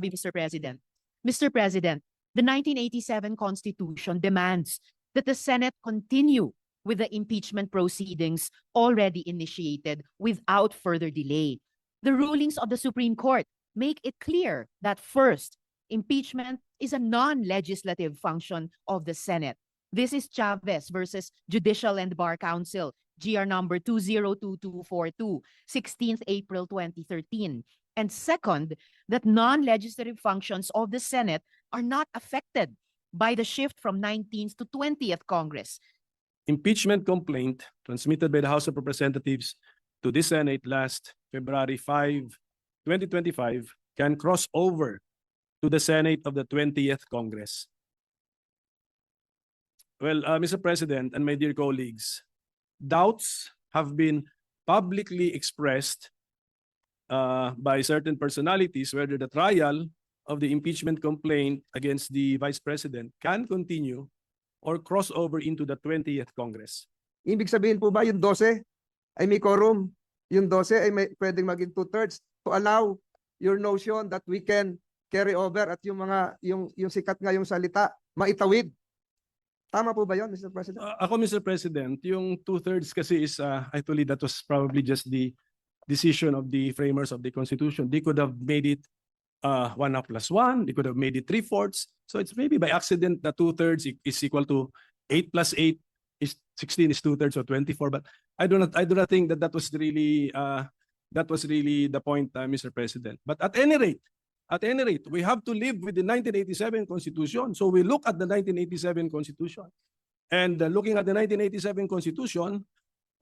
Mr. President. Mr. President, the 1987 Constitution demands that the Senate continue with the impeachment proceedings already initiated without further delay. The rulings of the Supreme Court make it clear that first, impeachment is a non-legislative function of the Senate. This is Chavez versus Judicial and Bar Council, GR number 202242, 16th April 2013. And second, that non-legislative functions of the Senate are not affected by the shift from 19th to 20th Congress. Impeachment complaint transmitted by the House of Representatives to the Senate last February 5, 2025 can cross over to the Senate of the 20th Congress. Well, Mr. President and my dear colleagues, doubts have been publicly expressed by certain personalities whether the trial of the impeachment complaint against the Vice President can continue or cross over into the 20th Congress. Ibig sabihin po ba yung 12 ay may quorum? Yung 12 ay may pwedeng maging 2/3 to allow your notion that we can carry over at yung mga yung sikat nga yung salita maitawid. Tama po ba 'yon, Mr. President? Ako, Mr. President, yung 2/3 kasi is actually that was probably just the decision of the framers of the Constitution. They could have made it 1+1. They could have made it 3/4. So it's maybe by accident that 2/3 is equal to 8 + 8 is 16 is 2/3 or 24. But I do not think that was really the point, Mr. President. But at any rate, we have to live with the 1987 Constitution. So we look at the 1987 Constitution, and looking at the 1987 Constitution,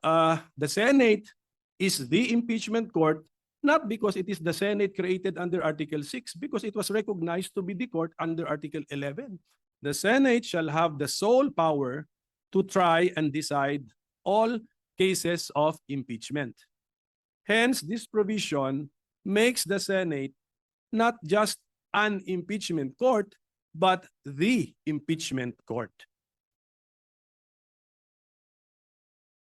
the Senate is the impeachment court. Not because it is the Senate created under Article 6, because it was recognized to be the court under Article 11. The Senate shall have the sole power to try and decide all cases of impeachment. Hence, this provision makes the Senate not just an impeachment court, but the impeachment court.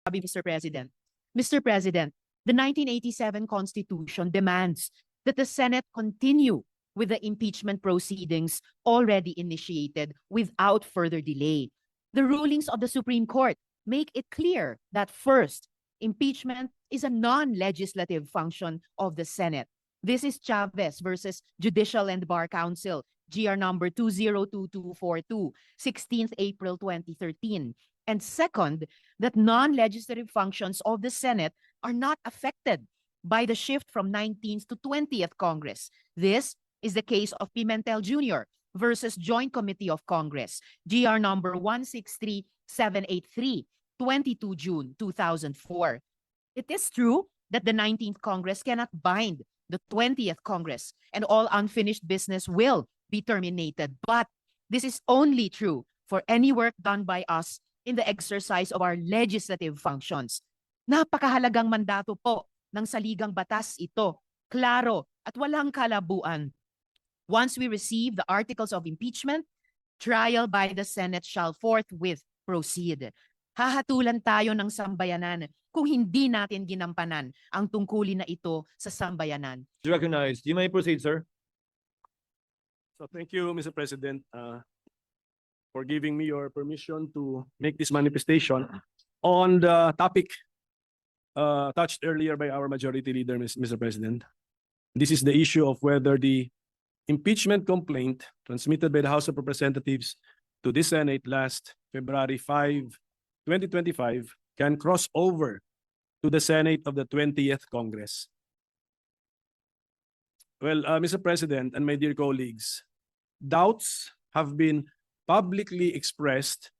Mr. President. Mr. President, the 1987 Constitution demands that the Senate continue with the impeachment proceedings already initiated without further delay. The rulings of the Supreme Court make it clear that first, impeachment is a non-legislative function of the Senate. This is Chavez versus Judicial and Bar Council, GR number 202242, 16th April 2013. And second, that non-legislative functions of the Senate are not affected by the shift from 19th to 20th Congress. This is the case of Pimentel Jr. versus Joint Committee of Congress, GR number 163783, 22 June 2004. It is true that the 19th Congress cannot bind the 20th Congress, and all unfinished business will be terminated. But this is only true for any work done by us in the exercise of our legislative functions. Napakahalagang mandato po ng saligang batas ito, klaro at walang kalabuan. Once we receive the articles of impeachment, trial by the Senate shall forthwith proceed. Hahatulan tayo ng sambayanan kung hindi natin ginampanan ang tungkulin na ito sa sambayanan. Recognized. You may proceed, sir. So thank you, Mr. President, for giving me your permission to make this manifestation on the topic touched earlier by our majority leader, Mr. President. This is the issue of whether the impeachment complaint transmitted by the House of Representatives to the Senate last February 5, 2025 can cross over to the Senate of the 20th Congress. Well, Mr. President and my dear colleagues, doubts have been publicly expressed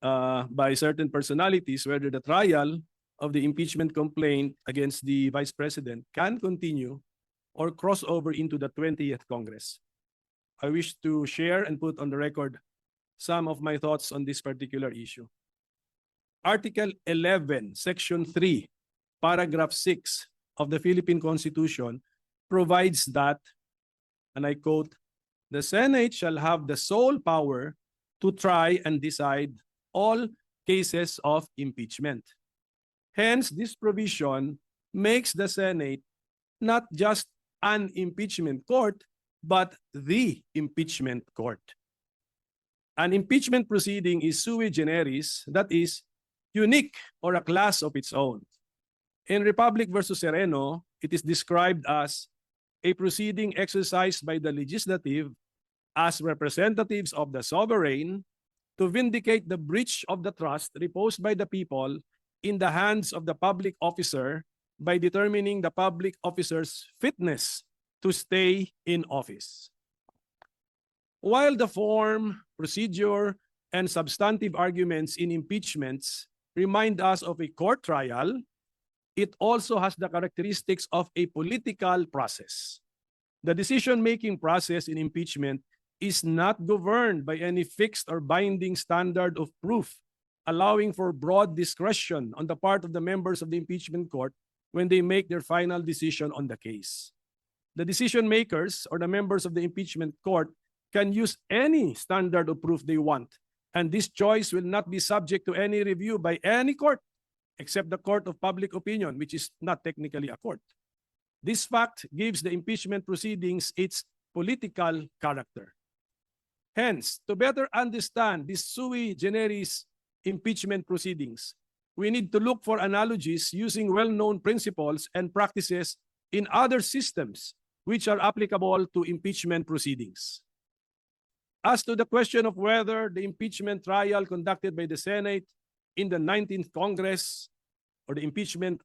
by certain personalities whether the trial of the impeachment complaint against the Vice President can continue or cross over into the 20th Congress. I wish to share and put on the record some of my thoughts on this particular issue. Article 11, Section 3, Paragraph 6 of the Philippine Constitution provides that, and I quote, "The Senate shall have the sole power to try and decide all cases of impeachment." Hence, this provision makes the Senate not just an impeachment court, but the impeachment court. An impeachment proceeding is sui generis, that is, unique or a class of its own. In Republic versus Sereno, it is described as a proceeding exercised by the legislative as representatives of the sovereign to vindicate the breach of the trust reposed by the people in the hands of the public officer by determining the public officer's fitness to stay in office. While the form, procedure, and substantive arguments in impeachments remind us of a court trial, it also has the characteristics of a political process. The decision-making process in impeachment is not governed by any fixed or binding standard of proof, allowing for broad discretion on the part of the members of the impeachment court when they make their final decision on the case. The decision makers or the members of the impeachment court can use any standard of proof they want, and this choice will not be subject to any review by any court except the court of public opinion, which is not technically a court. This fact gives the impeachment proceedings its political character. Hence, to better understand these sui generis impeachment proceedings, we need to look for analogies using well-known principles and practices in other systems which are applicable to impeachment proceedings. As to the question of whether the impeachment trial conducted by the Senate in the 19th Congress or the impeachment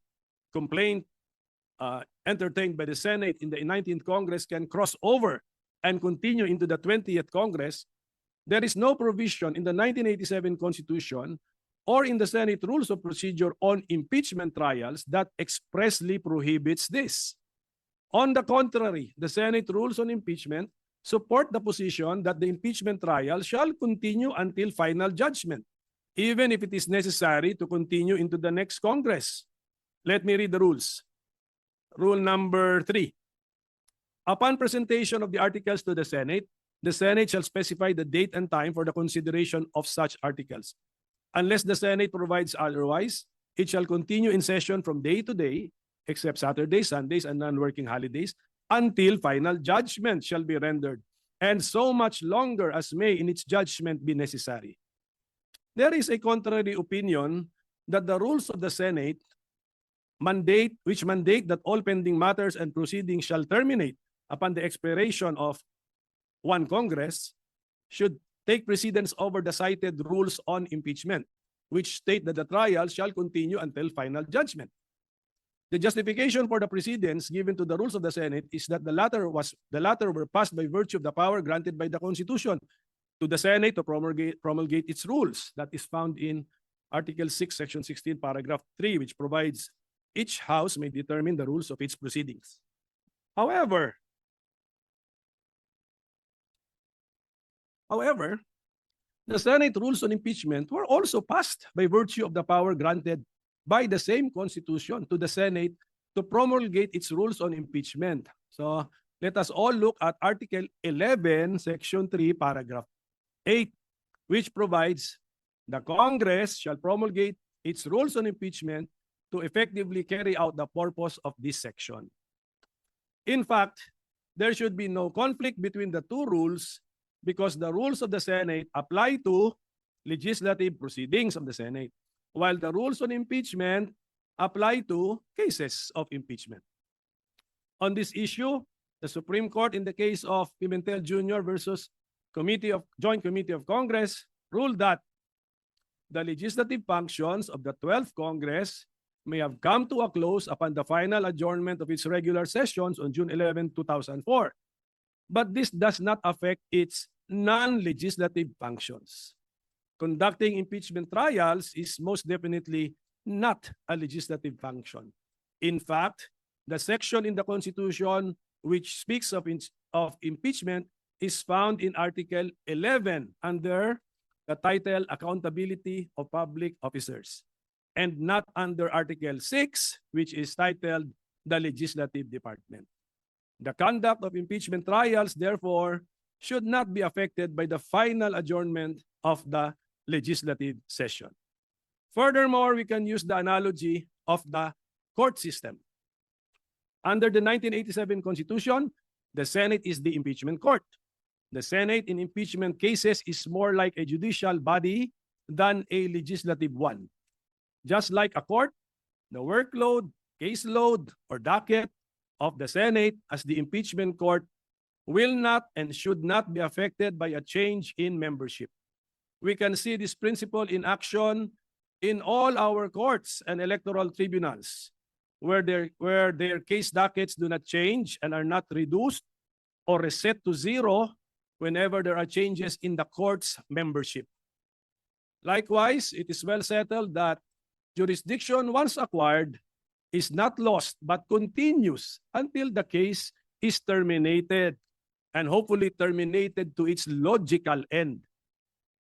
complaint entertained by the Senate in the 19th Congress can cross over and continue into the 20th Congress, there is no provision in the 1987 Constitution or in the Senate Rules of Procedure on impeachment trials that expressly prohibits this. On the contrary, the Senate Rules on Impeachment support the position that the impeachment trial shall continue until final judgment, even if it is necessary to continue into the next Congress. Let me read the rules. Rule number 3. Upon presentation of the articles to the Senate shall specify the date and time for the consideration of such articles. Unless the Senate provides otherwise, it shall continue in session from day to day, except Saturdays, Sundays, and non-working holidays, until final judgment shall be rendered, and so much longer as may in its judgment be necessary. There is a contrary opinion that the rules of the Senate mandate that all pending matters and proceedings shall terminate upon the expiration of one Congress should take precedence over the cited rules on impeachment, which state that the trial shall continue until final judgment. The justification for the precedence given to the rules of the Senate is that the latter were passed by virtue of the power granted by the Constitution to the Senate to promulgate its rules. That is found in Article 6, Section 16, Paragraph 3, which provides each House may determine the rules of its proceedings. However, the Senate rules on impeachment were also passed by virtue of the power granted by the same Constitution to the Senate to promulgate its rules on impeachment. So let us all look at Article 11, Section 3, Paragraph 8, which provides the Congress shall promulgate its rules on impeachment to effectively carry out the purpose of this section. In fact, there should be no conflict between the two rules because the rules of the Senate apply to legislative proceedings of the Senate, while the rules on impeachment apply to cases of impeachment. On this issue, the Supreme Court in the case of Pimentel Jr. versus Joint Committee of Congress ruled that the legislative functions of the 12th Congress may have come to a close upon the final adjournment of its regular sessions on June 11, 2004. But this does not affect its non-legislative functions. Conducting impeachment trials is most definitely not a legislative function. In fact, the section in the Constitution which speaks of impeachment is found in Article 11 under the title Accountability of Public Officers, and not under Article 6, which is titled the Legislative Department. The conduct of impeachment trials, therefore, should not be affected by the final adjournment of the legislative session. Furthermore, we can use the analogy of the court system. Under the 1987 Constitution, The Senate is the impeachment court. The Senate in impeachment cases is more like a judicial body than a legislative one. Just like a court, the workload, caseload, or docket of the Senate as the impeachment court will not and should not be affected by a change in membership. We can see this principle in action in all our courts and electoral tribunals, where their case dockets do not change and are not reduced or reset to zero whenever there are changes in the court's membership. Likewise, it is well settled that jurisdiction once acquired is not lost but continues until the case is terminated, and hopefully terminated to its logical end.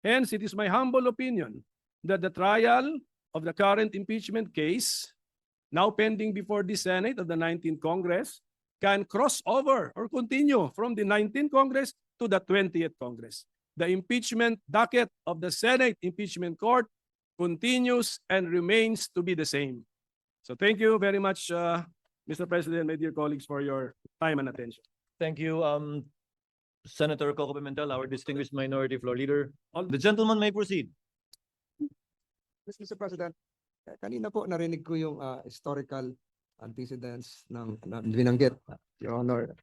Hence, it is my humble opinion that the trial of the current impeachment case, now pending before the Senate of the 19th Congress, can cross over or continue from the 19th Congress to the 20th Congress. The impeachment docket of the Senate Impeachment Court continues and remains to be the same. So thank you very much, Mr. President, my dear colleagues, for your time and attention. Thank you, Senator Coco Pimentel, our distinguished Minority Floor Leader. The gentleman may proceed. Yes, Mr. President, kanina po narinig ko yung historical antecedents ng binanggit, Your Honor,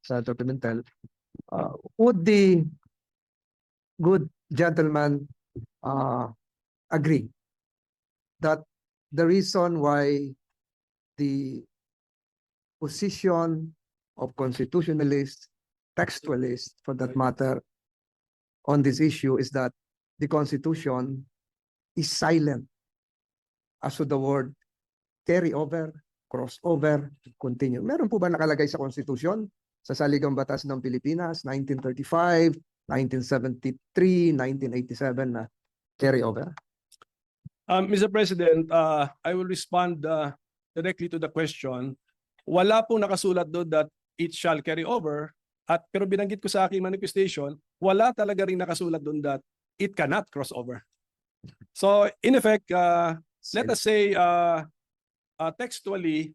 Senator Pimentel. Would the good gentleman agree that the reason why the position of constitutionalists, textualists for that matter, on this issue is that the Constitution is silent as to the word carry over, cross over, continue. Meron po ba nakalagay sa Constitution, sa Saligang Batas ng Pilipinas, 1935, 1973, 1987 na carry over? Mr. President, I will respond directly to the question. Wala pong nakasulat doon that it shall carry over, pero binanggit ko sa aking manifestation, wala talaga rin nakasulat doon that it cannot cross over. So in effect, let us say textually,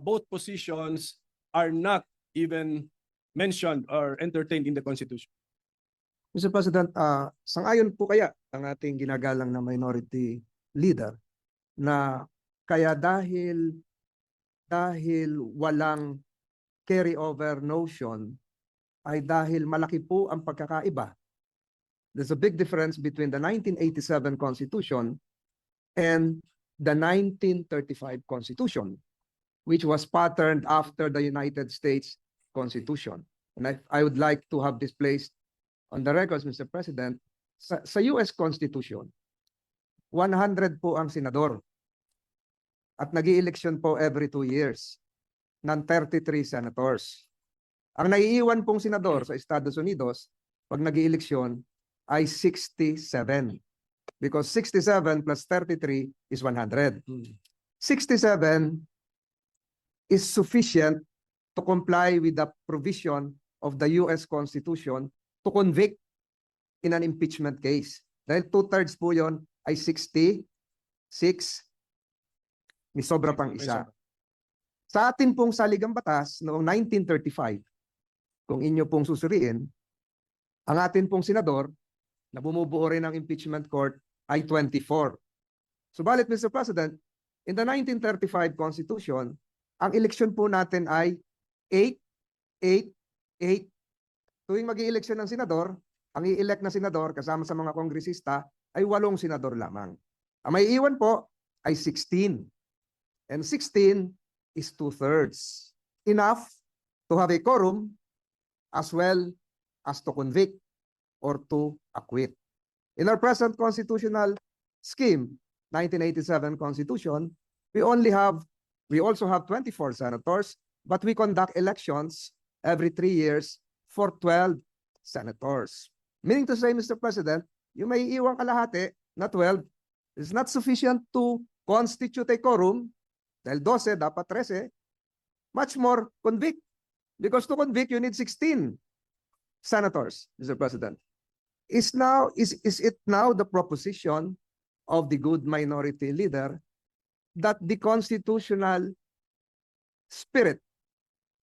both positions are not even mentioned or entertained in the Constitution. Mr. President, sangayon po kaya ang ating ginagalang na minority leader na kaya dahil walang carry over notion ay dahil malaki po ang pagkakaiba. There's a big difference between the 1987 Constitution and the 1935 Constitution, which was patterned after the United States Constitution. And I would like to have this placed on the records, Mr. President. Sa US Constitution, 100 po ang senador at nag-i-election po every 2 years ng 33 senators. Ang naiiwan pong senador sa Estados Unidos pag nag-i-eleksyon ay 67. Because 67 plus 33 is 100. 67 is sufficient to comply with the provision of the US Constitution to convict in an impeachment case. Dahil 2/3 po yun ay 66, may sobra pang isa. Sa atin pong saligang batas noong 1935, kung inyo pong susuriin, ang atin pong senador na bumubuo rin ng impeachment court ay 24. Subalit, Mr. President, in the 1935 Constitution, ang eleksyon po natin ay 8, 8, 8. Tuwing mag-i-eleksyon ng senador, ang i-elect na senador kasama sa mga kongresista ay 8 senador lamang. Ang may iwan po ay 16. And 16 is 2/3. Enough to have a quorum as well as to convict or to acquit. In our present constitutional scheme, 1987 Constitution, we also have 24 senators, but we conduct elections every 3 years for 12 senators. Meaning to say, Mr. President, yung may iwang kalahati na 12 is not sufficient to constitute a quorum, dahil 12, dapat 13, much more convict. Because to convict, you need 16 senators, Mr. President. Is it now the proposition of the good minority leader that the constitutional spirit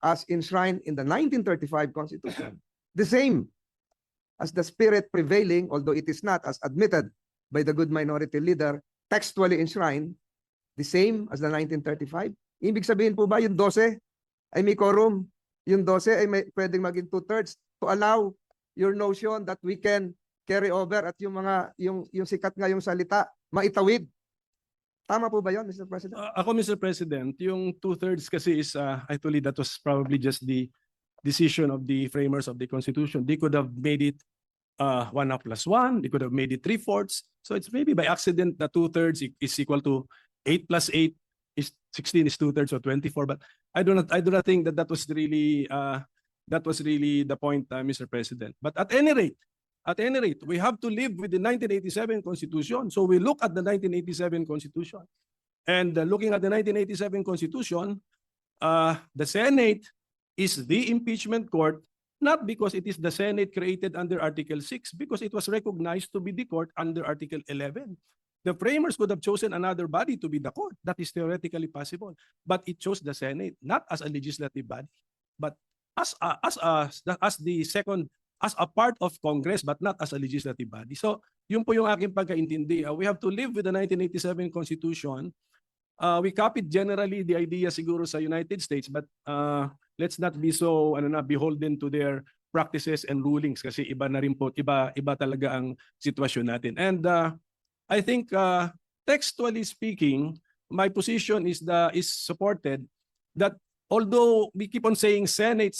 as enshrined in the 1935 Constitution. The same as the spirit prevailing, although it is not as admitted by the good minority leader, textually enshrined, the same as the 1935. Ibig sabihin po ba yung 12 ay may quorum? Yung 12 ay may pwedeng maging 2/3 to allow your notion that we can carry over at yung mga yung sikat nga yung salita maitawid. Tama po ba 'yon, Mr. President? Ako, Mr. President, yung 2/3 kasi is actually that was probably just the decision of the framers of the Constitution. They could have made it 1+1. They could have made it 3/4. So it's maybe by accident that 2/3 is equal to 8 + 8 is 16 is 2/3 or 24. But I do not think that was really the point, Mr. President. But at any rate, we have to live with the 1987 Constitution. So we look at the 1987 Constitution. And looking at the 1987 Constitution, the Senate is the impeachment court, not because it is the Senate created under Article 6, because it was recognized to be the court under Article 11. The framers could have chosen another body to be the court. That is theoretically possible. But it chose the Senate, not as a legislative body, but as a part of Congress, but not as a legislative body. So, yun po yung aking pagkaintindi. We have to live with the 1987 Constitution. We copied generally the idea siguro sa United States, but let's not be so beholden to their practices and rulings kasi iba na rin po, iba talaga ang sitwasyon natin. And I think textually speaking, my position is supported that although we keep on saying Senate,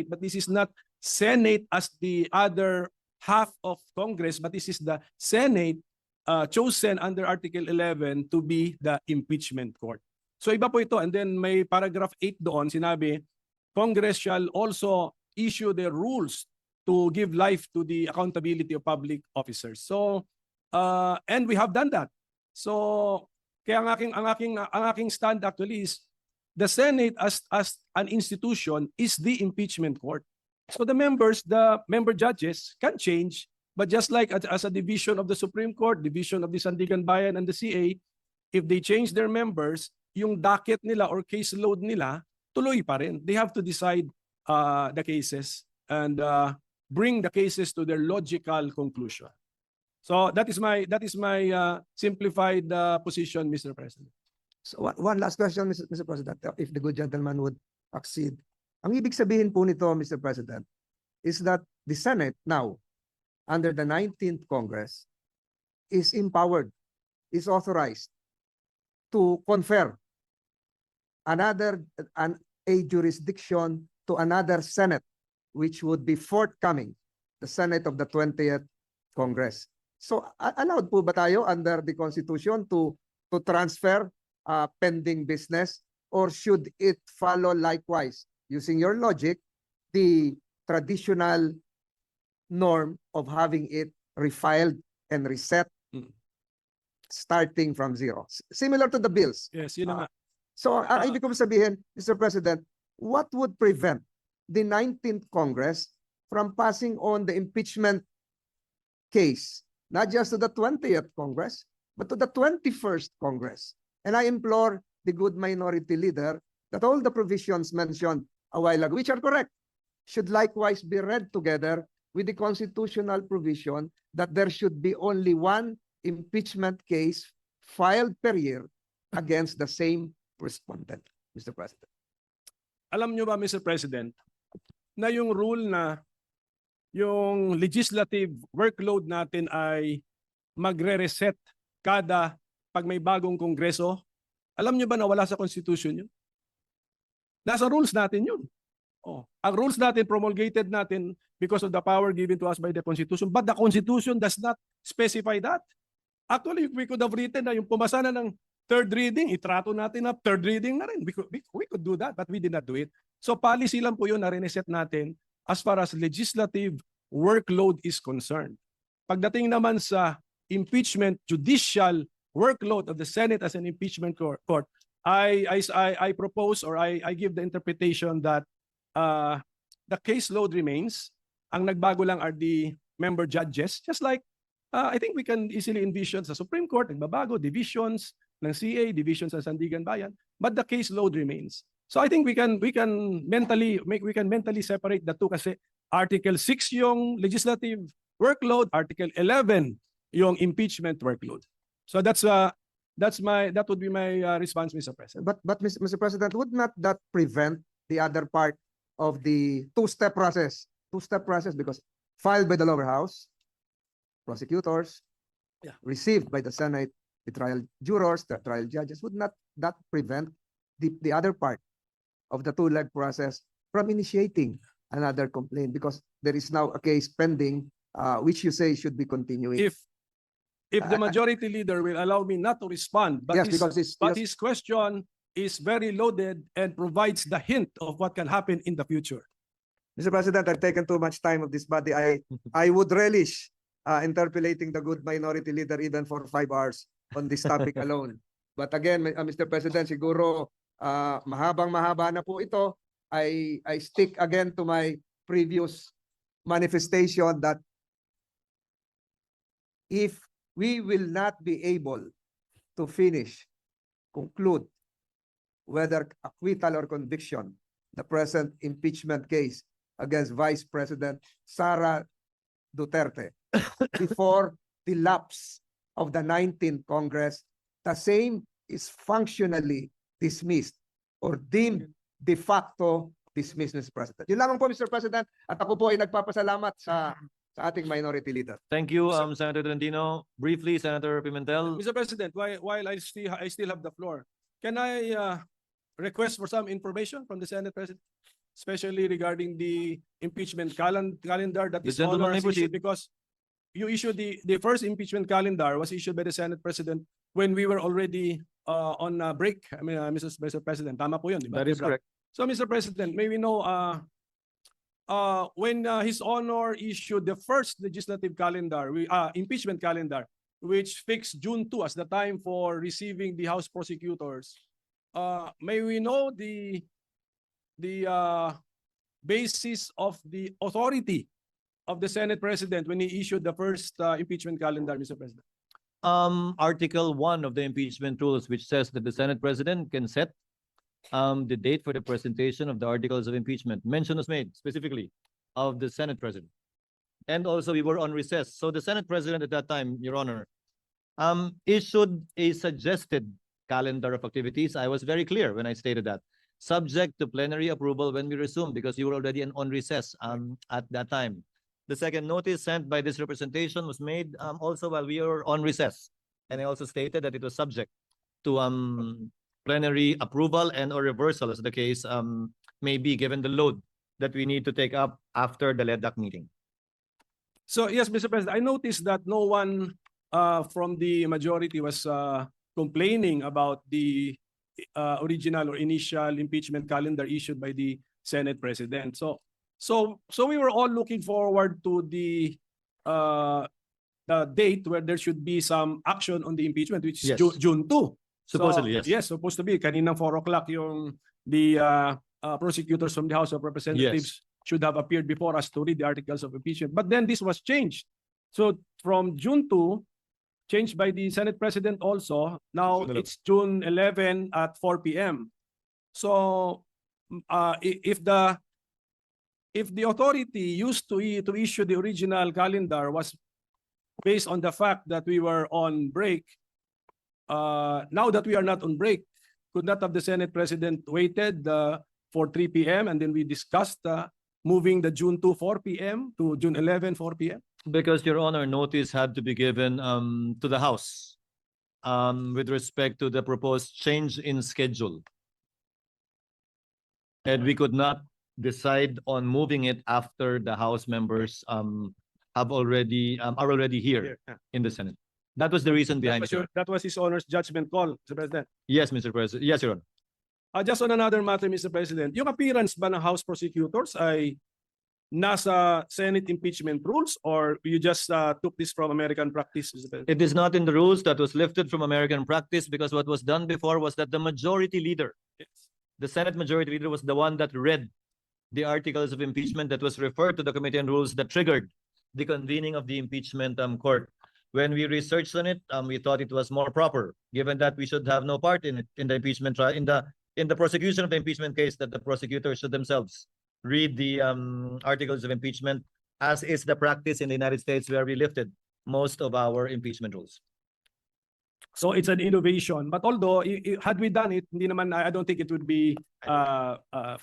but this is not Senate as the other half of Congress, but this is the Senate chosen under Article 11 to be the impeachment court. So iba po ito. And then may paragraph 8 doon, sinabi, Congress shall also issue their rules to give life to the accountability of public officers. So, and we have done that. So, kaya ang aking stand actually is the Senate as an institution is the impeachment court. So the member judges can change, but just like as a division of the Supreme Court, division of the Sandigan Bayan and the CA, if they change their members, yung docket nila or caseload nila, tuloy pa rin. They have to decide the cases and bring the cases to their logical conclusion. So that is my simplified position, Mr. President. So one last question, Mr. President, if the good gentleman would accede. Ang ibig sabihin po nito, Mr. President, is that the Senate now, under the 19th Congress, is empowered, is authorized to confer a jurisdiction to another Senate, which would be forthcoming, the Senate of the 20th Congress. So allowed po ba tayo under the Constitution to transfer pending business, or should it follow likewise, using your logic, the traditional norm of having it refiled and reset starting from zero? Similar to the bills. Yes, yun na nga. So, ang ibig kong sabihin, Mr. President, what would prevent the 19th Congress from passing on the impeachment case, not just to the 20th Congress, but to the 21st Congress? And I implore the good minority leader that all the provisions mentioned a while ago, which are correct, should likewise be read together with the constitutional provision that there should be only one impeachment case filed per year against the same respondent, Mr. President. Alam nyo ba, Mr. President, na yung rule na yung legislative workload natin ay magre-reset pag may bagong kongreso? Alam nyo ba na wala sa Constitution yun? Nasa rules natin yun. Ang rules natin, promulgated natin because of the power given to us by the Constitution. But the Constitution does not specify that. Actually, we could have written na yung pumasa na ng third reading, itrato natin na third reading na rin. We could do that, but we did not do it. So policy lang po yun na reset natin as far as legislative workload is concerned. Pagdating naman sa impeachment, judicial workload of the Senate as an impeachment court, I propose or I give the interpretation that the caseload remains. Ang nagbago lang are the member judges. Just like I think we can easily envision sa Supreme Court, nagbabago, divisions ng CA, divisions ng Sandigan Bayan, but the caseload remains. So I think we can mentally separate the two kasi Article 6 yung legislative workload, Article 11 yung impeachment workload. So that would be my response, Mr. President. But Mr. President, would not that prevent the other part of the two-step process? Two-step process because filed by the lower house, prosecutors, Yeah. received by the Senate, the trial jurors, the trial judges. Would not that prevent the other part of the two-leg process from initiating another complaint? Because there is now a case pending, which you say should be continuing. If the majority leader will allow me not to respond, but Yes, because his question is very loaded and provides the hint of what can happen in the future. Mr. President, I've taken too much time of this body. I would relish interpolating the good minority leader even for 5 hours on this topic alone. But again, Mr. President, siguro mahabang-mahaba na po ito. I stick again to my previous manifestation that if we will not be able to conclude whether acquittal or conviction, the present impeachment case against Vice President Sara Duterte before the lapse of the 19th Congress, the same is functionally dismissed or deemed de facto dismissed, Mr. President. Yun lamang po, Mr. President, at ako po ay nagpapasalamat sa ating minority leader. Thank you, Senator Tolentino. Briefly, Senator Pimentel. Mr. President, while I still have the floor, can I request for some information from the Senate President, especially regarding the impeachment calendar that The is gentleman may issued, proceed. because you issued the first impeachment calendar was issued by the Senate President when we were already on break. I mean, Mr. President, tama po yun, di ba? That is correct. So, Mr. President, may we know when His Honor issued the first legislative calendar, impeachment calendar, which fixed June 2 as the time for receiving the House prosecutors, may we know the basis of the authority of the Senate President when he issued the first impeachment calendar, Mr. President? Article 1 of the impeachment rules, which says that the Senate President can set the date for the presentation of the articles of impeachment. Mention was made specifically of the Senate President. And also we were on recess. So the Senate President at that time, Your Honor, issued a suggested calendar of activities. I was very clear when I stated that. Subject to plenary approval when we resume, because you were already on recess at that time. The second notice sent by this representation was made also while we were on recess. And I also stated that it was subject to plenary approval and or reversal, as the case may be, given the load that we need to take up after the LEDAC meeting. So, yes, Mr. President, I noticed that no one from the majority was complaining about the original or initial impeachment calendar issued by the Senate President. So we were all looking forward to the date where there should be some action on the impeachment, which is Yes. June 2. Supposedly, yes. Yes, supposed to be. Kaninang 4 o'clock yung the prosecutors from the House of Representatives should have appeared before us to read the articles of impeachment. But then this was changed. So from June 2, changed by the Senate President also, now June 11. it's June 11 at 4 p.m. So if the authority used to issue the original calendar was based on the fact that we were on break, now that we are not on break, could not have the Senate President waited for 3 p.m. and then we discussed moving the June 2 4 p.m. to June 11 4 p.m.? Because, Your Honor, notice had to be given to the House with respect to the proposed change in schedule. And we could not decide on moving it after the House members are already here in the Senate. That was the reason behind it. That was His Honor's judgment call, Mr. President. Yes, Mr. President. Yes, Your Honor. Just on another matter, Mr. President, yung appearance ba ng House prosecutors ay nasa Senate impeachment rules or you just took this from American practice, Mr. President? It is not in the rules. That was lifted from American practice because what was done before was that the majority leader, the Senate majority leader, was the one that read the articles of impeachment that was referred to the Committee on Rules that triggered the convening of the impeachment court. When we researched on it, we thought it was more proper, given that we should have no part in it, in the impeachment trial, in the in the prosecution of the impeachment case that the prosecutors should themselves read the articles of impeachment, as is the practice in the United States where we lifted most of our impeachment rules. So it's an innovation. But although had we done it, hindi naman, I don't think it would be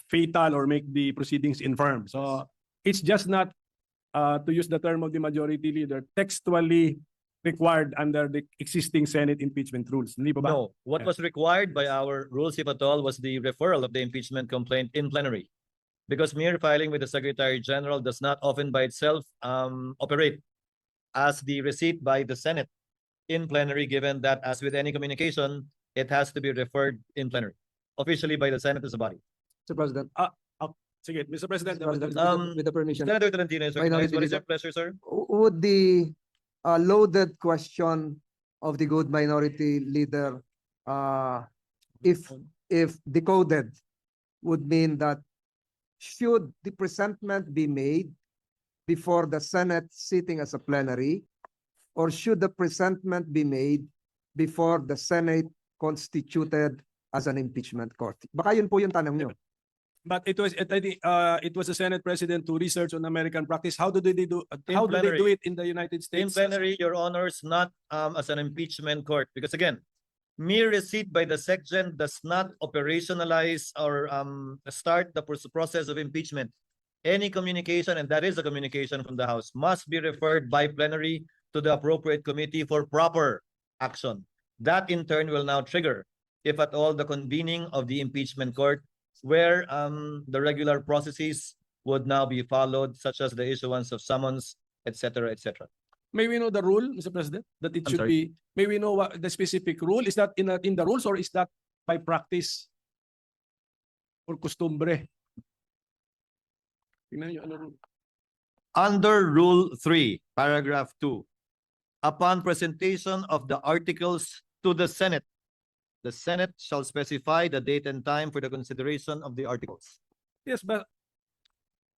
fatal or make the proceedings infirm. So it's just not, to use the term of the majority leader, textually required under the existing Senate impeachment rules. Hindi pa ba? No, what Yeah. was required by our rules, if at all, was the referral of the impeachment complaint in plenary. Because mere filing with the Secretary General does not often by itself operate as the receipt by the Senate in plenary, given that, as with any communication, it has to be referred in plenary, officially by the Senate as a body. Mr. President. Sige, Mr. President. Mr. President, with the permission. Senator Tolentino is Minority recognized. What is Leader. your pleasure, sir? Would the loaded question of the good minority leader, if decoded, would mean that should the presentment be made before the Senate sitting as a plenary, or should the presentment be made before the Senate constituted as an impeachment court? Baka yun po yung tanong nyo. But it was, I think, it was the Senate President to research on American practice. How do they do? How do they do plenary. it in the United States? In plenary, Your Honors, not as an impeachment court, because again, mere receipt by the SecGen does not operationalize or start the process of impeachment. Any communication, and that is a communication from the House, must be referred by plenary to the appropriate committee for proper action. That in turn will now trigger, if at all, the convening of the impeachment court, where the regular processes would now be followed, such as the issuance of summons, etc., etc. May we know the rule, Mr. President, that it I'm should sorry? be, may we know what the specific rule? Is that in the rules, or is that by practice or costumbre? Tingnan niyo, ano rule? Under Rule 3, Paragraph 2, upon presentation of the articles to the Senate shall specify the date and time for the consideration of the articles. Yes, but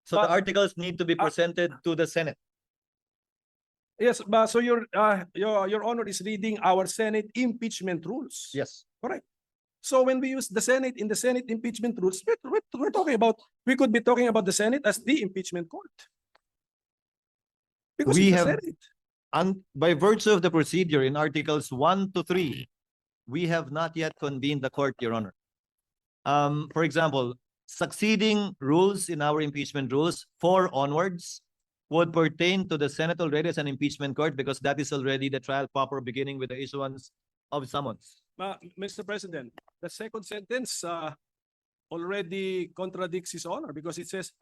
So the But- articles need to be presented to the Senate. yes, but so your honor is reading our Senate impeachment rules. Yes. So when we use the Senate in the Senate impeachment rules, we're talking about, we could be talking about the Senate as the impeachment court. Because We it's the have- Senate. And by virtue of the procedure in Articles 1 to 3, we have not yet convened the court, Your Honor. For example, succeeding rules in our impeachment rules, 4 onwards, would pertain to the Senate already as an impeachment court, because that is already the trial proper, beginning with the issuance of summons. Mr. President, the second sentence already contradicts his honor, because it says,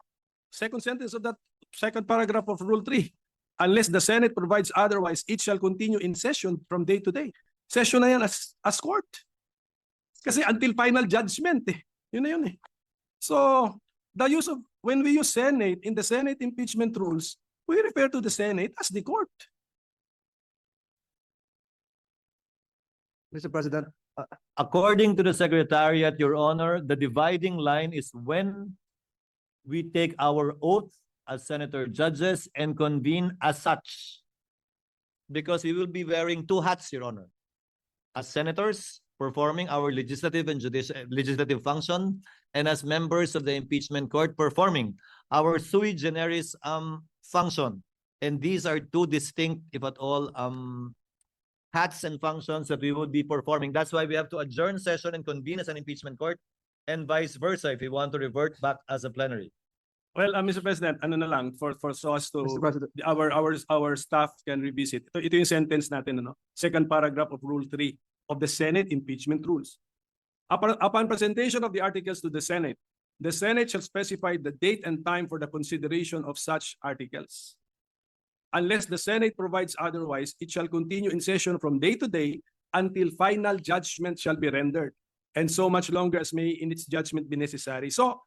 second sentence of that second paragraph of Rule 3, unless the Senate provides otherwise, it shall continue in session from day to day. Session na yan as court. Kasi until final judgment eh. Yun na yun eh. So, the use of, when we use Senate in the Senate impeachment rules, we refer to the Senate as the court. Mr. President, According to the Secretariat, Your Honor, the dividing line is when we take our oath as senator judges and convene as such. Because we will be wearing 2 hats, Your Honor. As senators, performing our legislative and legislative function, and as members of the impeachment court, performing our sui generis function. And these are 2 distinct, if at all, hats and functions that we would be performing. That's why we have to adjourn session and convene as an impeachment court, and vice versa if we want to revert back as a plenary. Well, Mr. President, ano na lang, for so as to, Mr. President, our staff can revisit. Ito yung sentence natin, ano? Second paragraph of Rule 3 of the Senate impeachment rules. Upon presentation of the articles to the Senate shall specify the date and time for the consideration of such articles. Unless the Senate provides otherwise, it shall continue in session from day to day until final judgment shall be rendered, and so much longer as may in its judgment be necessary. So,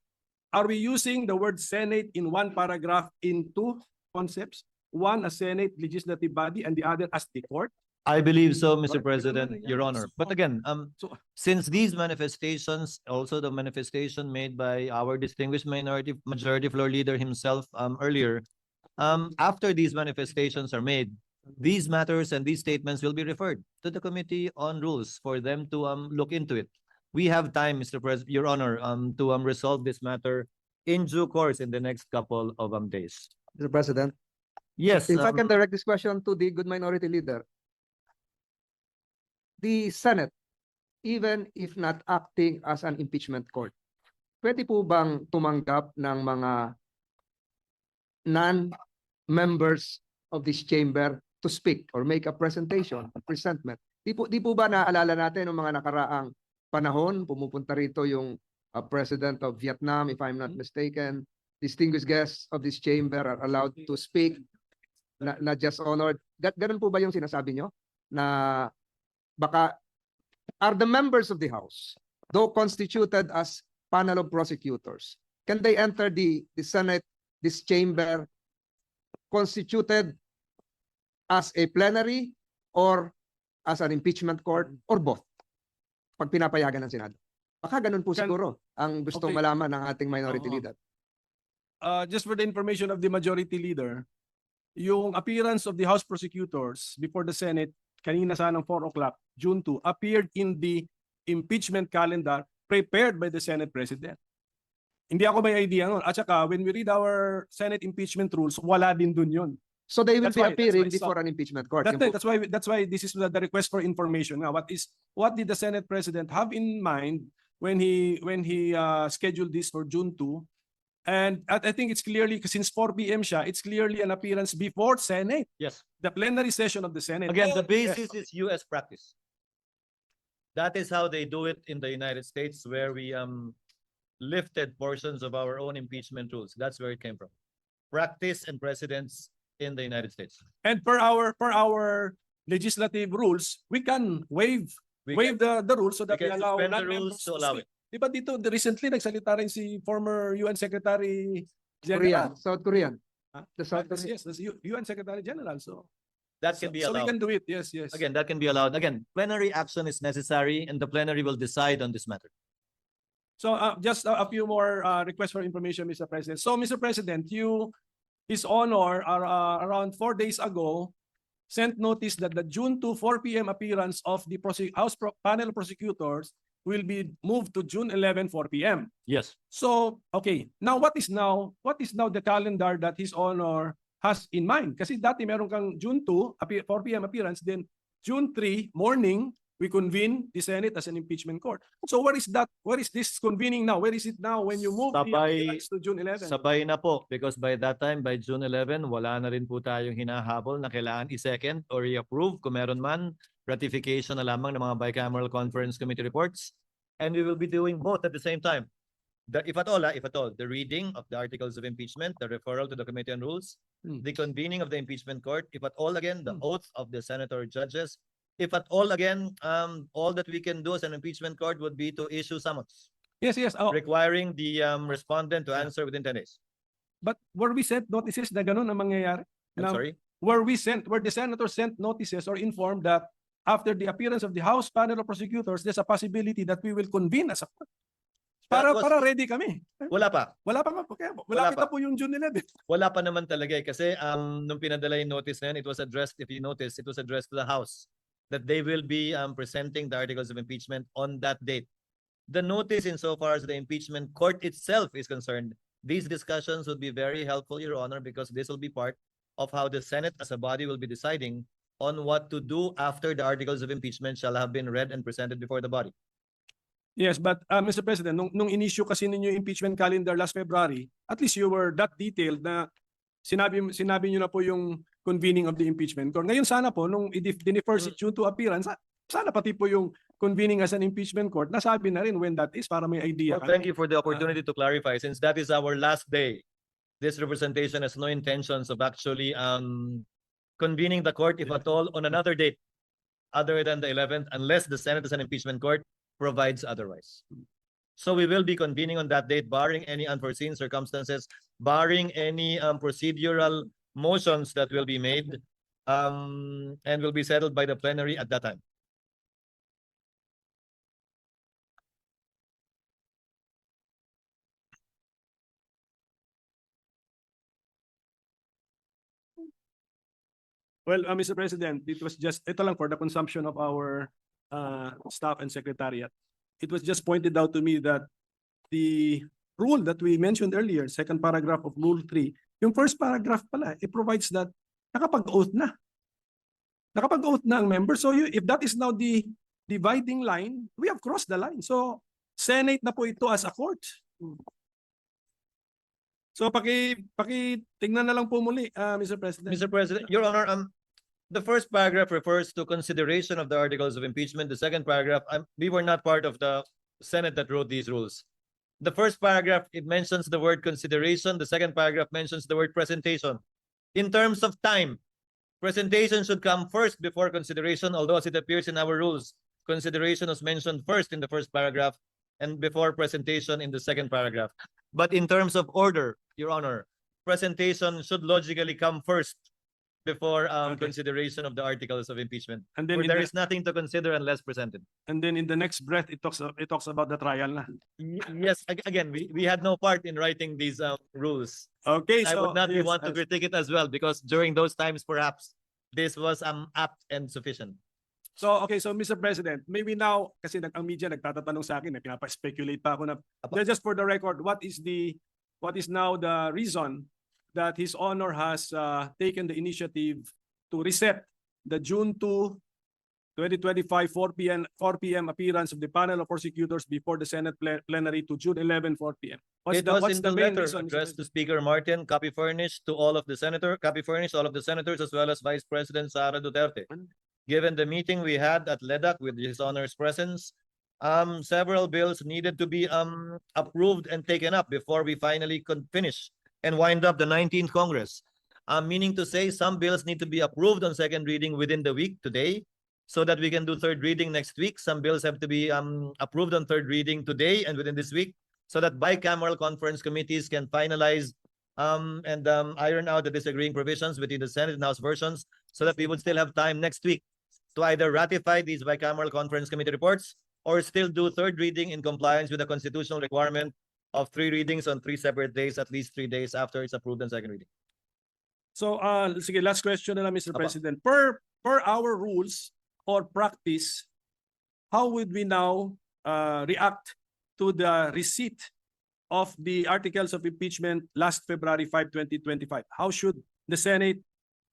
are we using the word Senate in one paragraph in 2 concepts? One, a Senate legislative body, and the other as the court? I believe so, Mr. Correct. President, Your Honor. But again, So, since these manifestations, also the manifestation made by our distinguished majority floor leader himself earlier, after these manifestations are made, these matters and these statements will be referred to the Committee on Rules for them to look into it. we have time, Your Honor, to resolve this matter in due course in the next couple of days. Mr. President, Yes, if I can direct this question to the good minority leader. The Senate, even if not acting as an impeachment court, pwede po bang tumanggap ng mga non-members of this chamber to speak or make a presentation, a presentment? Di po ba naaalala natin ng mga nakaraang panahon, pumupunta rito yung President of Vietnam, if I'm not mistaken, distinguished guests of this chamber are allowed to speak, not just honored. Ganun po ba yung sinasabi nyo? Na baka are the members of the House, though constituted as panel of prosecutors, can they enter the Senate, this chamber, constituted as a plenary or as an impeachment court or both? Pag pinapayagan ng Senado. Baka ganun po Can- siguro ang gustong Okay. malaman ng ating minority Oo. leader. Just for the information of the majority leader, yung appearance of the House prosecutors before the Senate kanina sanang 4 o'clock, June 2, appeared in the impeachment calendar prepared by the Senate President. Hindi ako may idea nun. At saka, when we read our Senate impeachment rules, wala din dun yun. So they will That's be why- appearing that's why- before an impeachment court. That's, Yun po. that's why this is the request for information. Now, what did the Senate President have in mind when he scheduled this for June 2? And I think it's clearly, since 4 p.m. siya, it's clearly an appearance before Senate, yes. the plenary session of the Senate. Again, the Yes. basis is US practice. That is how they do it in the United States, where we lifted portions of our own impeachment rules. That's where it came from. Practice and precedents in the United States. And per our legislative rules, we can waive We the rules so that we can allow suspend the non-members rules to to allow speak. Di ba dito, recently nagsalita rin si former UN Secretary Korean, General. South Korean. Ah, The South Yes, Korean. yes, the UN Secretary General. So, that can be so we allowed. can do it. Yes, yes. Again, that can be allowed. Again, plenary action is necessary and the plenary will decide on this matter. So just a few more requests for information, Mr. President. So, Mr. President, His Honor, around 4 days ago, sent notice that the June 2, 4 p.m. appearance of the panel of prosecutors will be moved to June 11, 4 p.m. Yes. So, okay. Now, what is now the calendar that His Honor has in mind? Kasi dati meron kang June 2, 4 p.m. appearance, then June 3, morning, we convene the Senate as an impeachment court. So where is that? Where is this convening now? Where is it now when you move the Sabay- appearance to June 11? Sabay na po because by that time, by June 11, wala na rin po tayong hinahabol na kailangan i-second or i-approve kung meron man, ratification na lamang ng mga bicameral conference committee reports. And we will be doing both at the same time. If at all, the reading of the articles of impeachment, the referral to the Committee on Rules, Hmm. the convening of the impeachment court, if at all again, the oath of the senator judges, if at all again, all that we can do as an impeachment court would be to issue summons Yes, yes. Oh, requiring the respondent to answer within 10 days. but were we sent notices na ganun ang mangyayari? I'm Now, sorry. were the senators sent notices or informed that after the appearance of the House panel of prosecutors, there's a possibility that we will convene as a court? That was- Para ready kami. Wala pa. Wala pa nga po. Kaya Wala malapit na pa. po yung June 11. Wala pa naman talaga eh. Kasi nung pinadala yung notice na yan, it was addressed, if you notice, it was addressed to the House that they will be presenting the articles of impeachment on that date. The notice insofar as the impeachment court itself is concerned, these discussions would be very helpful, Your Honor, because this will be part of how the Senate as a body will be deciding on what to do after the articles of impeachment shall have been read and presented before the body. Yes, but Mr. President, nung in-issue kasi ninyo yung impeachment calendar last February, at least you were that detailed na sinabi niyo na po yung convening of the impeachment court. Ngayon sana po, nung i-defer si June to appearance, sana pati po yung convening as an impeachment court, nasabi na rin when that is para may idea Well, thank you for the opportunity to clarify. Since that is our last day, this representation has no intentions of actually convening the court, if at all, on another date other than the 11th, unless the Senate as an impeachment court provides otherwise. So we will be convening on that date, barring any unforeseen circumstances, barring any procedural motions that will be made, and will be settled by the plenary at that time. Well, Mr. President, ito lang for the consumption of our staff and secretariat. it was just pointed out to me that the rule that we mentioned earlier, second paragraph of Rule 3, yung first paragraph pala, it provides that nakapag-oath na. Nakapag-oath na ang member. So if that is now the dividing line, we have crossed the line. So Senate na po ito as a court. So tingnan na lang po muli, Mr. President. Mr. President, Your Honor, the first paragraph refers to consideration of the articles of impeachment. The second paragraph, we were not part of the Senate that wrote these rules. The first paragraph, it mentions the word consideration. The second paragraph mentions the word presentation. In terms of time, presentation should come first before consideration, although as it appears in our rules, consideration was mentioned first in the first paragraph and before presentation in the second paragraph. But in terms of order, Your Honor, presentation should logically come first before Okay. consideration of the articles of impeachment. And then For in there the, is nothing to consider unless presented. and then in the next breath, it talks about the trial na. Yes, again, we had no part in writing these rules. Okay, I so would not yes, want to critique it as well because during those times, perhaps this was apt and sufficient. So okay, so Mr. President, maybe now kasi ang media nagtatatanong sa akin, pinapa-speculate pa ako na just for the record, what is now the reason that His Honor has taken the initiative to reset the June 2, 2025 4 p.m. appearance of the panel of prosecutors before the Senate plenary to June 11 4 p.m. It was in the main letter reason, Mr. addressed to President? Speaker Martin, copy furnished to all of the senators as well as Vice President Sara Duterte. Given the meeting we had at LEDAC with His Honor's presence, several bills needed to be approved and taken up before we finally could finish and wind up the 19th Congress. Meaning to say some bills need to be approved on second reading within the week today so that we can do third reading next week. Some bills have to be approved on third reading today and within this week so that bicameral conference committees can finalize and iron out the disagreeing provisions between the Senate and House versions so that we would still have time next week to either ratify these bicameral conference committee reports or still do third reading in compliance with the constitutional requirement of 3 readings on 3 separate days, at least 3 days after it's approved on second reading. So sige, last question na lang, Mr. Apa. President. Per our rules or practice, how would we now react to the receipt of the articles of impeachment last February 5, 2025? How should the Senate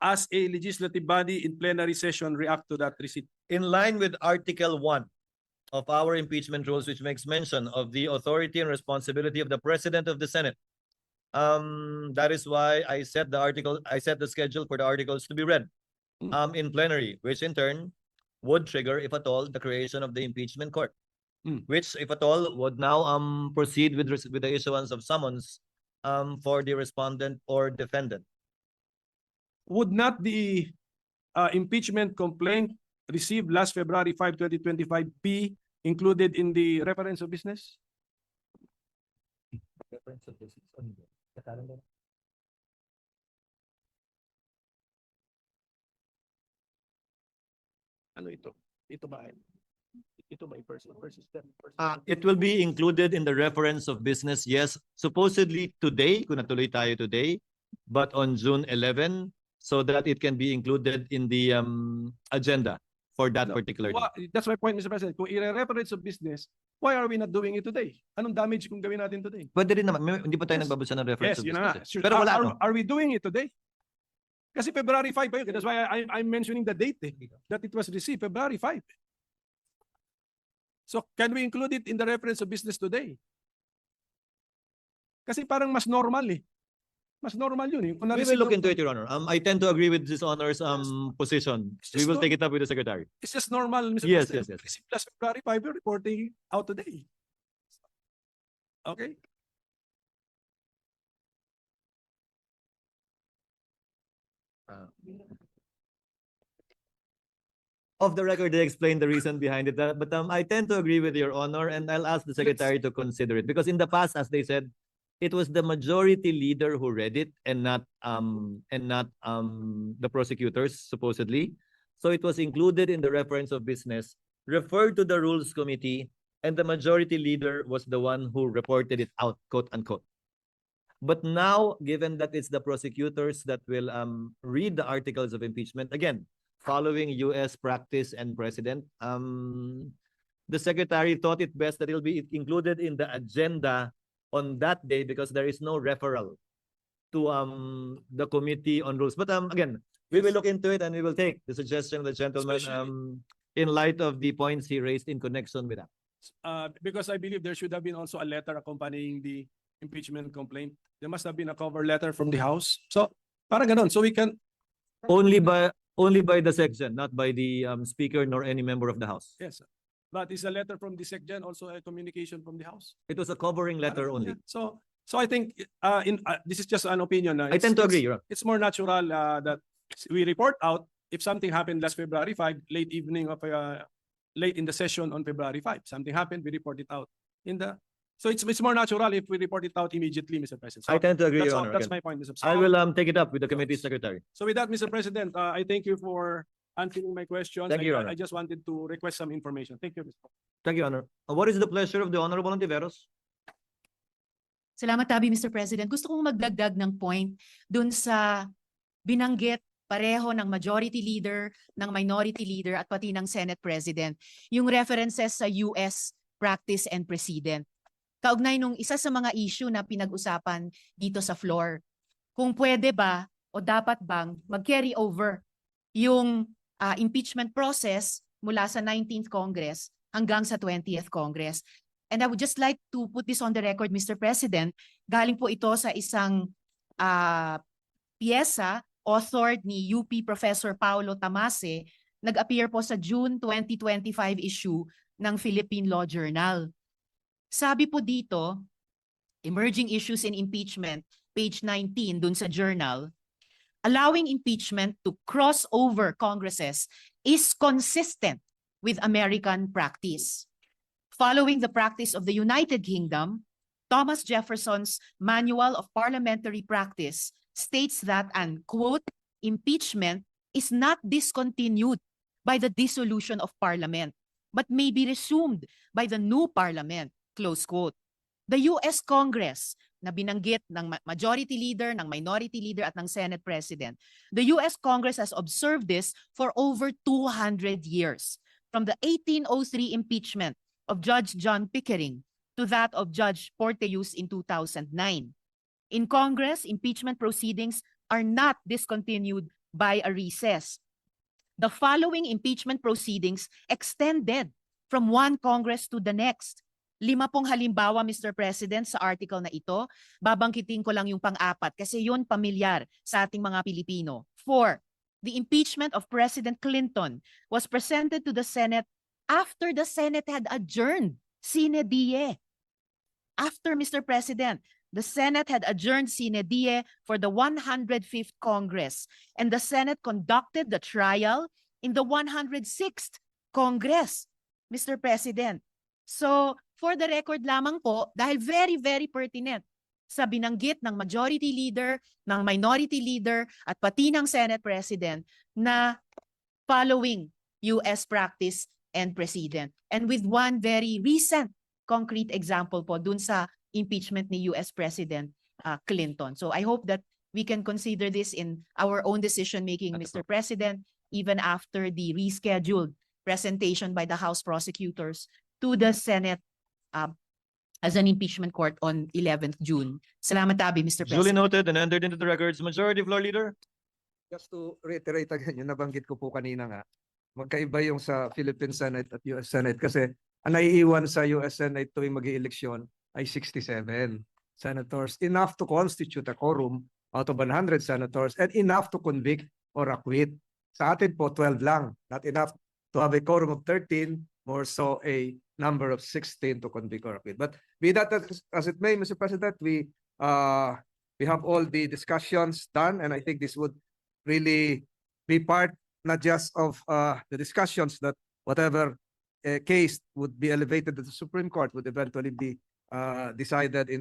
as a legislative body in plenary session react to that receipt? In line with Article 1 of our impeachment rules, which makes mention of the authority and responsibility of the President of the Senate. That is why I set the schedule for the articles to be read in plenary, which in turn would trigger, if at all, the creation of the impeachment court. Which, if at all, would now proceed with the issuance of summons for the respondent or defendant. Would not the impeachment complaint received last February 5, 2025 be included in the reference of business? Ano ito? Ito ba? Ito ba person versus them? It will be included in the reference of business, yes. Supposedly today, kung natuloy tayo today, but on June 11, so that it can be included in the agenda for that particular day. That's my point, Mr. President. Kung i-reference of business, why are we not doing it today? Anong damage kung gawin natin today? Pwede rin naman, hindi pa tayo Yes. nagbabasa ng reference Yes, of yun na nga. business. Pero wala, no? Are we doing it today? Kasi February 5 pa yun. That's why I'm mentioning the date that it was received, February 5. So can we include it in the reference of business today? Kasi parang mas normal eh. Mas normal yun eh. Kung We na-receive will look ng- into it, Your Honor. I tend to agree with this honor's position. It's We just will no- take it up with the secretary. It's just normal, Mr. Yes, President. yes, yes. Received last February 5, you're reporting out today. Okay? Off the record, they explained the reason behind it. But I tend to agree with Your Honor, and I'll ask the secretary to consider it because in the past, as they said, it was the majority leader who read it and not the prosecutors supposedly. So it was included in the reference of business, referred to the Rules Committee, and the majority leader was the one who reported it out, quote unquote. But now, given that it's the prosecutors that will read the articles of impeachment, again, following US practice and precedent, the secretary thought it best that it'll be included in the agenda on that day because there is no referral to the Committee on Rules. But again, we will look into it and we will take the suggestion of the gentleman in light of the points he raised in connection with that. Because I believe there should have been also a letter accompanying the impeachment complaint. There must have been a cover letter from the House. So, parang ganon. So we can, Only by the section, not by the speaker nor any member of the House. yes. But is a letter from the SecGen also a communication from the House? It was a covering letter only. Yeah. So I think this is just an opinion. I tend to agree, Your Honor. It's more natural that we report out if something happened last February 5, late evening of late in the session on February 5. Something happened, we report it out so it's more natural if we report it out immediately, Mr. President. So I tend to agree, that's Your all, Honor. that's Again, my point, Mr. I President. will take it up with the committee secretary. So with that, Mr. President, I thank you for answering my questions. Thank you, Your Honor. I just wanted to request some information. Thank you, Mr. President. Thank you, Honor. What is the pleasure of the Honorable Ontiveros? Salamat, Tabi, Mr. President. Gusto kong magdagdag ng point dun sa binanggit pareho ng majority leader, ng minority leader, at pati ng Senate President, yung references sa US practice and precedent. Kaugnay nung isa sa mga issue na pinag-usapan dito sa floor, kung pwede ba o dapat bang mag-carry over yung impeachment process mula sa 19th Congress hanggang sa 20th Congress. And I would just like to put this on the record, Mr. President. Galing po ito sa isang piyesa authored ni UP Professor Paulo Tamase, nag-appear po sa June 2025 issue ng Philippine Law Journal. Sabi po dito, Emerging Issues in Impeachment, page 19 dun sa journal, allowing impeachment to cross over Congresses is consistent with American practice. Following the practice of the United Kingdom, Thomas Jefferson's Manual of Parliamentary Practice states that, and quote, impeachment is not discontinued by the dissolution of Parliament, but may be resumed by the new Parliament, close quote. The US Congress, na binanggit ng majority leader, ng minority leader, at ng Senate President, the US Congress has observed this for over 200 years, from the 1803 impeachment of Judge John Pickering to that of Judge Porteus in 2009. In Congress, impeachment proceedings are not discontinued by a recess. The following impeachment proceedings extended from one Congress to the next. 5 halimbawa, Mr. President, sa article na ito. Babangkitin ko lang yung pang-apat kasi yun pamilyar sa ating mga Pilipino. 4. The impeachment of President Clinton was presented to the Senate after the Senate had adjourned sine die. After, Mr. President, the Senate had adjourned sine die for the 105th Congress, and the Senate conducted the trial in the 106th Congress, Mr. President. So, for the record lamang po, dahil very, very pertinent sa binanggit ng majority leader, ng minority leader, at pati ng Senate President na following US practice and precedent. And with one very recent concrete example po dun sa impeachment ni US President Clinton. So I hope that we can consider this in our own decision-making, Mr. President, even after the rescheduled presentation by the House prosecutors to the Senate as an impeachment court on 11th June. Salamat, Tabi, Mr. Duly President. noted and entered into the records. Majority Floor Leader. Just to reiterate again, yung nabanggit ko po kanina nga, magkaiba yung sa Philippine Senate at US Senate kasi ang naiiwan sa US Senate tuwing mag-ieleksyon ay 67 senators, enough to constitute a quorum out of 100 senators and enough to convict or acquit. Sa atin po, 12 lang, not enough to have a quorum of 13, more so a number of 16 to convict or acquit. But be that as it may, Mr. President, we have all the discussions done, and I think this would really be part not just of the discussions that whatever case would be elevated to the Supreme Court would eventually be decided in